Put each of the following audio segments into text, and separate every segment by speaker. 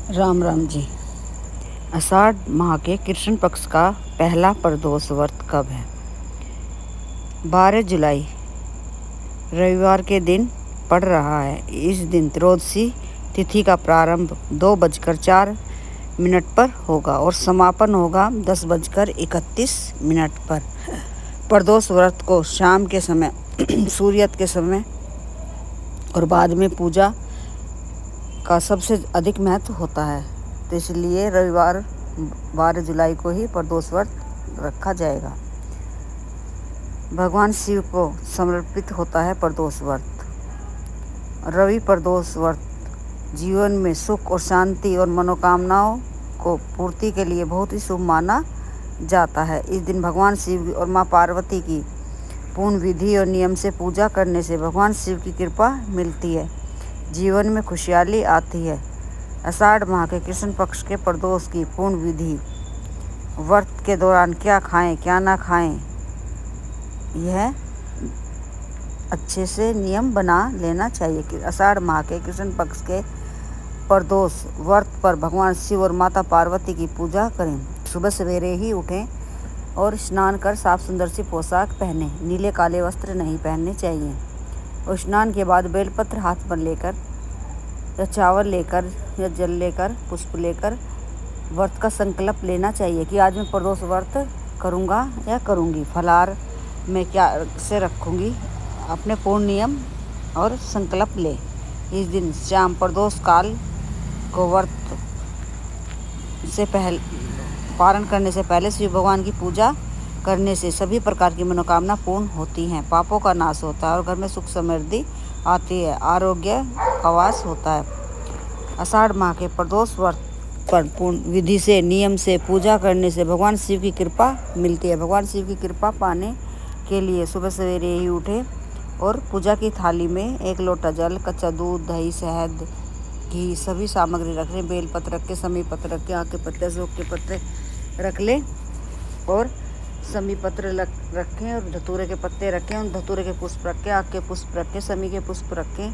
Speaker 1: राम राम जी। आषाढ़ माह के कृष्ण पक्ष का पहला प्रदोष व्रत कब है? 12 जुलाई रविवार के दिन पड़ रहा है। इस दिन त्रयोदशी तिथि का प्रारंभ 2:04 पर होगा और समापन होगा 10:31 पर। प्रदोष व्रत को शाम के समय सूर्यास्त के समय और बाद में पूजा का सबसे अधिक महत्व होता है, तो इसलिए रविवार 12 जुलाई को ही प्रदोष व्रत रखा जाएगा। भगवान शिव को समर्पित होता है प्रदोष व्रत। रवि प्रदोष व्रत जीवन में सुख और शांति और मनोकामनाओं को पूर्ति के लिए बहुत ही शुभ माना जाता है। इस दिन भगवान शिव और माँ पार्वती की पूर्ण विधि और नियम से पूजा करने से भगवान शिव की कृपा मिलती है, जीवन में खुशहाली आती है। आषाढ़ माह के कृष्ण पक्ष के प्रदोष की पूर्ण विधि। व्रत के दौरान क्या खाएं क्या ना खाएं, यह अच्छे से नियम बना लेना चाहिए कि आषाढ़ माह के कृष्ण पक्ष के प्रदोष व्रत पर भगवान शिव और माता पार्वती की पूजा करें। सुबह सवेरे ही उठें और स्नान कर साफ सुंदर सी पोशाक पहने। नीले काले वस्त्र नहीं पहनने चाहिए और स्नान के बाद बेलपत्र हाथ पर लेकर या चावल लेकर या जल लेकर पुष्प लेकर व्रत का संकल्प लेना चाहिए कि आज मैं प्रदोष व्रत करूँगा या करूँगी। फलाहार में क्या से रखूँगी, अपने पूर्ण नियम और संकल्प ले। इस दिन शाम प्रदोष काल को व्रत से पारण करने से पहले शिव भगवान की पूजा करने से सभी प्रकार की मनोकामना पूर्ण होती हैं, पापों का नाश होता है और घर में सुख समृद्धि आती है, आरोग्य का वास होता है। आषाढ़ माह के प्रदोष व्रत पर पूर्ण विधि से नियम से पूजा करने से भगवान शिव की कृपा मिलती है। भगवान शिव की कृपा पाने के लिए सुबह सवेरे ही उठे और पूजा की थाली में 1 लोटा जल, कच्चा दूध, दही, शहद, घी सभी सामग्री रख लें। बेलपत्र रख के, समी पत्र रख के, आक के पत्ते, अशोक के पत्ते रख लें और समी पत्र रखें और धतूरे के पत्ते रखें। उन धतूरे के पुष्प रखें, आक के पुष्प रखें, समी के पुष्प रखें,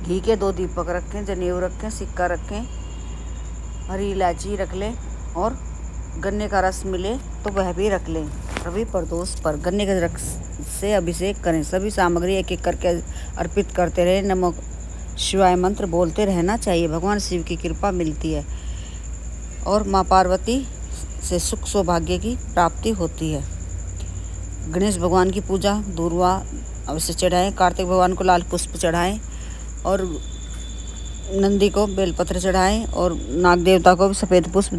Speaker 1: घी के 2 दीपक रखें, जनेऊ रखें, सिक्का रखें, हरी इलायची रख लें और गन्ने का रस मिले तो वह भी रख लें। रवि प्रदोष पर गन्ने के रस से अभिषेक करें। सभी सामग्री एक एक करके अर्पित करते रहें। नमो शिवाय मंत्र बोलते रहना चाहिए। भगवान शिव की कृपा मिलती है और माँ पार्वती से सुख सौभाग्य की प्राप्ति होती है। गणेश भगवान की पूजा दूर्वा अवश्य चढ़ाएं। कार्तिक भगवान को लाल पुष्प चढ़ाएं और नंदी को बेलपत्र चढ़ाएं और नाग देवता को भी सफ़ेद पुष्प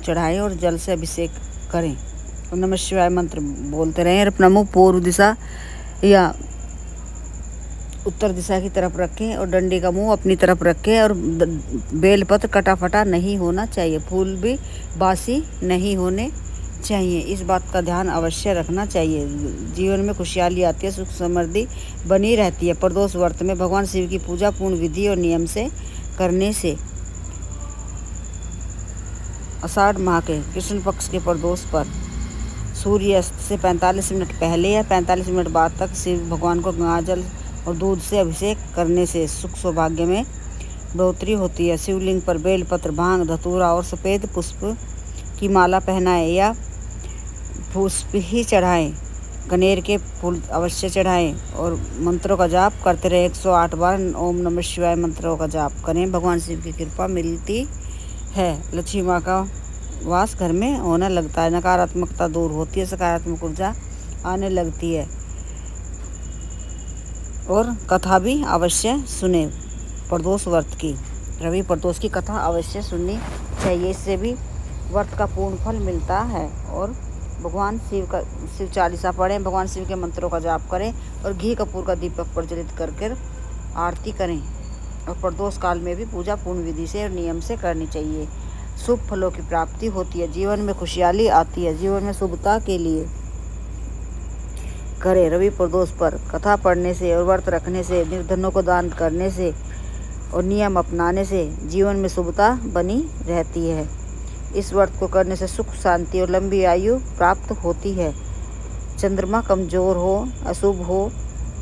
Speaker 1: चढ़ाएं और जल से अभिषेक करें और नमः शिवाय मंत्र बोलते रहें और अपना मुँह पूर्व दिशा या उत्तर दिशा की तरफ रखें और डंडी का मुंह अपनी तरफ रखें और बेलपत्र कटा फटा नहीं होना चाहिए, फूल भी बासी नहीं होने चाहिए। इस बात का ध्यान अवश्य रखना चाहिए। जीवन में खुशहाली आती है, सुख समृद्धि बनी रहती है। प्रदोष व्रत में भगवान शिव की पूजा पूर्ण विधि और नियम से करने से आषाढ़ माह के कृष्ण पक्ष के प्रदोष पर सूर्यास्त से 45 मिनट पहले या 45 मिनट बाद तक शिव भगवान को गंगा जल और दूध से अभिषेक करने से सुख सौभाग्य में बढ़ोतरी होती है। शिवलिंग पर बेलपत्र, भांग, धतूरा और सफ़ेद पुष्प की माला पहनाएं या पुष्प ही चढ़ाएं। कनेर के फूल अवश्य चढ़ाएं और मंत्रों का जाप करते रहे। 108 बार ओम नमः शिवाय मंत्रों का जाप करें। भगवान शिव की कृपा मिलती है। लक्ष्मी माँ का वास घर में होने लगता है। नकारात्मकता दूर होती है, सकारात्मक ऊर्जा आने लगती है। और कथा भी अवश्य सुने प्रदोष व्रत की। रवि प्रदोष की कथा अवश्य सुननी चाहिए, इससे भी व्रत का पूर्ण फल मिलता है। और भगवान शिव चालीसा पढ़ें, भगवान शिव के मंत्रों का जाप करें और घी कपूर का दीपक प्रज्वलित करके आरती करें। और प्रदोष काल में भी पूजा पूर्ण विधि से और नियम से करनी चाहिए। शुभ फलों की प्राप्ति होती है, जीवन में खुशहाली आती है। जीवन में शुभता के लिए करें। रवि प्रदोष पर कथा पढ़ने से और व्रत रखने से, निर्धनों को दान करने से और नियम अपनाने से जीवन में शुभता बनी रहती है। इस व्रत को करने से सुख, शांति और लंबी आयु प्राप्त होती है। चंद्रमा कमजोर हो, अशुभ हो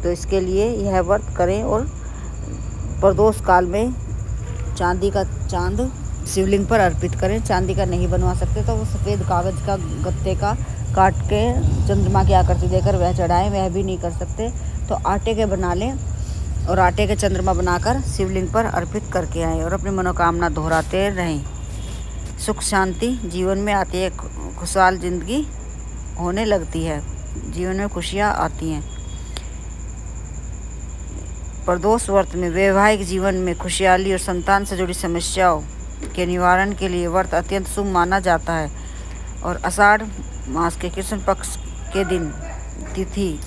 Speaker 1: तो इसके लिए यह व्रत करें और प्रदोष काल में चांदी का चांद शिवलिंग पर अर्पित करें। चांदी का नहीं बनवा सकते तो वो सफ़ेद कागज़ का गत्ते का काट के चंद्रमा की आकृति देकर वह चढ़ाएं। वह भी नहीं कर सकते तो आटे के बना लें और आटे के चंद्रमा बनाकर शिवलिंग पर अर्पित करके आएँ और अपनी मनोकामना दोहराते रहें। सुख शांति जीवन में आती है, खुशहाल जिंदगी होने लगती है, जीवन में खुशियाँ आती हैं। प्रदोष व्रत में वैवाहिक जीवन में खुशहाली और संतान से जुड़ी समस्याओं के निवारण के लिए व्रत अत्यंत शुभ माना जाता है और आषाढ़ मास के कृष्ण पक्ष के दिन तिथि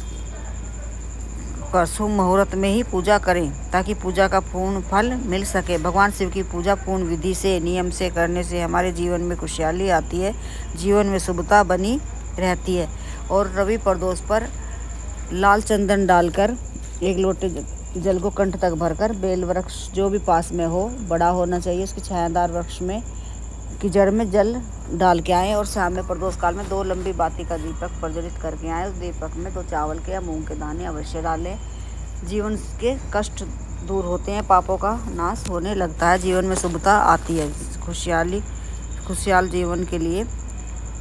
Speaker 1: पर शुभ मुहूर्त में ही पूजा करें ताकि पूजा का पूर्ण फल मिल सके। भगवान शिव की पूजा पूर्ण विधि से नियम से करने से हमारे जीवन में खुशहाली आती है, जीवन में शुभता बनी रहती है। और रवि प्रदोष पर लाल चंदन डालकर एक लोटे जल को कंठ तक भरकर बेल वृक्ष जो भी पास में हो, बड़ा होना चाहिए, उसकी छायादार वृक्ष में की जड़ में जल डाल के आएँ और शाम में प्रदोष काल में 2 लंबी बाती का दीपक प्रज्वलित करके आएँ। उस दीपक में 2 चावल के या मूंग के दाने अवश्य डालें। जीवन के कष्ट दूर होते हैं, पापों का नाश होने लगता है, जीवन में शुभता आती है। खुशहाल जीवन के लिए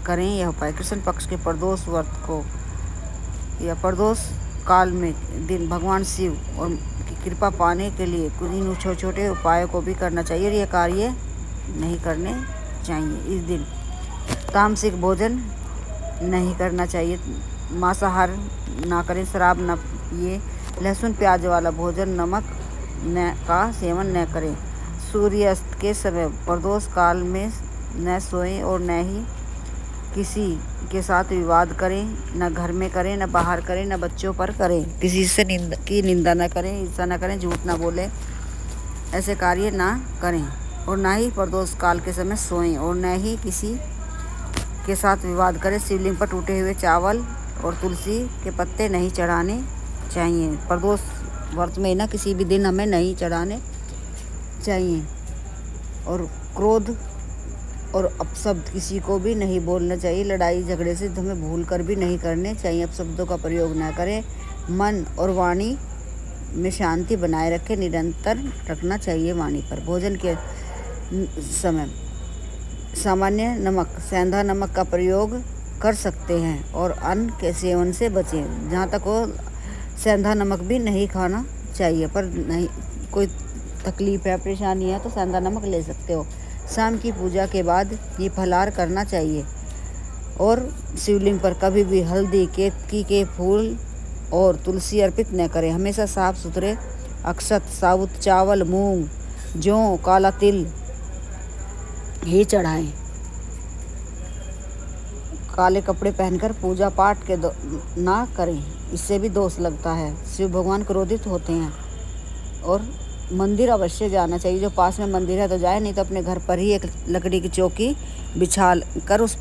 Speaker 1: करें यह उपाय। कृष्ण पक्ष के प्रदोष व्रत को या प्रदोष काल में दिन भगवान शिव और की कृपा पाने के लिए कुछ इन छोटे छोटे उपायों को भी करना चाहिए और ये कार्य नहीं करने चाहिए। इस दिन तामसिक भोजन नहीं करना चाहिए, मांसाहार ना करें, शराब न पिए, लहसुन प्याज वाला भोजन, नमक का सेवन न करें। सूर्यास्त के समय प्रदोष काल में न सोएं और न ही किसी के साथ विवाद करें, न घर में करें, न बाहर करें, न बच्चों पर करें। किसी से निंदा न करें, ईर्ष्या न करें, झूठ न बोलें, ऐसे कार्य ना करें। और ना ही प्रदोष काल के समय सोएं और न ही किसी के साथ विवाद करें। शिवलिंग पर टूटे हुए चावल और तुलसी के पत्ते नहीं चढ़ाने चाहिए। प्रदोष व्रत में ना किसी भी दिन हमें नहीं चढ़ाने चाहिए। और क्रोध और अपशब्द किसी को भी नहीं बोलना चाहिए। लड़ाई झगड़े से हमें भूल कर भी नहीं करने चाहिए। अपशब्दों का प्रयोग ना करें। मन और वाणी में शांति बनाए रखें, निरंतर रखना चाहिए वाणी पर। भोजन के समय सामान्य नमक, सेंधा नमक का प्रयोग कर सकते हैं और अन्न के सेवन से बचें। जहाँ तक हो सेंधा नमक भी नहीं खाना चाहिए, पर नहीं कोई तकलीफ़ है, परेशानी है तो सेंधा नमक ले सकते हो। शाम की पूजा के बाद ये फलाहार करना चाहिए और शिवलिंग पर कभी भी हल्दी, केतकी के फूल और तुलसी अर्पित न करें। हमेशा साफ सुथरे अक्षत, साबुत चावल, मूंग, जौ, काला तिल ही चढ़ाएं। काले कपड़े पहनकर पूजा पाठ के ना करें, इससे भी दोष लगता है। शिव भगवान क्रोधित होते हैं। और मंदिर अवश्य जाना चाहिए, जो पास में मंदिर है तो जाए, नहीं तो अपने घर पर ही एक लकड़ी की चौकी बिछा कर उस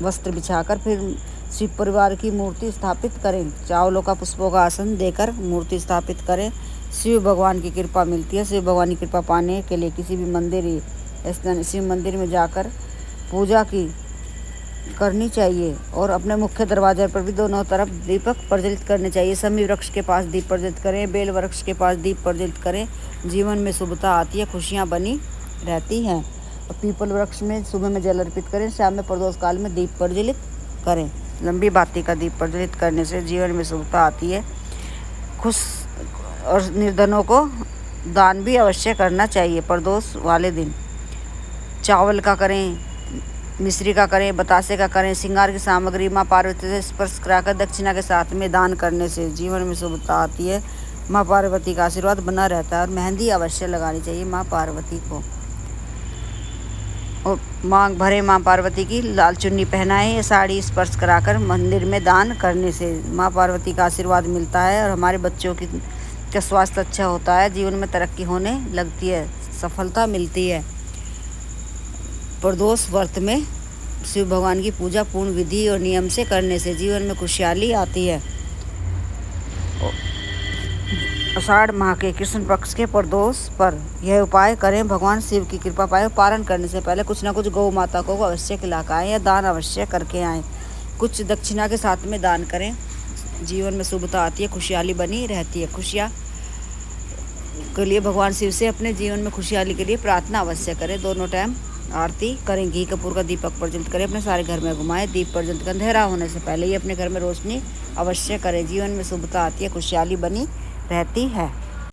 Speaker 1: वस्त्र बिछाकर फिर शिव परिवार की मूर्ति स्थापित करें। चावलों का, पुष्पों का आसन देकर मूर्ति स्थापित करें। शिव भगवान की कृपा मिलती है। शिव भगवान की कृपा पाने के लिए किसी भी मंदिर शिव मंदिर में जाकर पूजा करनी चाहिए और अपने मुख्य दरवाजे पर भी दोनों तरफ दीपक प्रज्वलित करने चाहिए। समी वृक्ष के पास दीप प्रज्वलित करें, बेल वृक्ष के पास दीप प्रज्वलित करें। जीवन में शुभता आती है, खुशियाँ बनी रहती हैं। और पीपल वृक्ष में सुबह में जल अर्पित करें, शाम में प्रदोष काल में दीप प्रज्वलित करें। लंबी बाती का दीप प्रज्वलित करने से जीवन में शुभता आती है। खुश और निर्धनों को दान भी अवश्य करना चाहिए। प्रदोष वाले दिन चावल का करें, मिश्री का करें, बतासे का करें। श्रृंगार की सामग्री माँ पार्वती से स्पर्श कराकर दक्षिणा के साथ में दान करने से जीवन में शुभता आती है। माँ पार्वती का आशीर्वाद बना रहता है। और मेहंदी अवश्य लगानी चाहिए माँ पार्वती को। और मांग भरे माँ पार्वती की लाल चुन्नी पहनाएं या साड़ी स्पर्श कराकर मंदिर में दान करने से माँ पार्वती का आशीर्वाद मिलता है और हमारे बच्चों का स्वास्थ्य अच्छा होता है, जीवन में तरक्की होने लगती है, सफलता मिलती है। प्रदोष व्रत में शिव भगवान की पूजा पूर्ण विधि और नियम से करने से जीवन में खुशहाली आती है। आषाढ़ माह के कृष्ण पक्ष के प्रदोष पर यह उपाय करें, भगवान शिव की कृपा पाए। पारण करने से पहले कुछ न कुछ गौ माता को अवश्य खिला कर आएँ या दान अवश्य करके आएँ। कुछ दक्षिणा के साथ में दान करें, जीवन में शुभता आती है, खुशहाली बनी रहती है। खुशियाँ के लिए भगवान शिव से अपने जीवन में खुशहाली के लिए प्रार्थना अवश्य करें। दोनों टाइम आरती करें, घी कपूर का दीपक प्रज्वलित करें, अपने सारे घर में घुमाएं। दीप प्रज्वलित का अंधेरा होने से पहले ही अपने घर में रोशनी अवश्य करें। जीवन में शुभता आती है, खुशहाली बनी रहती है।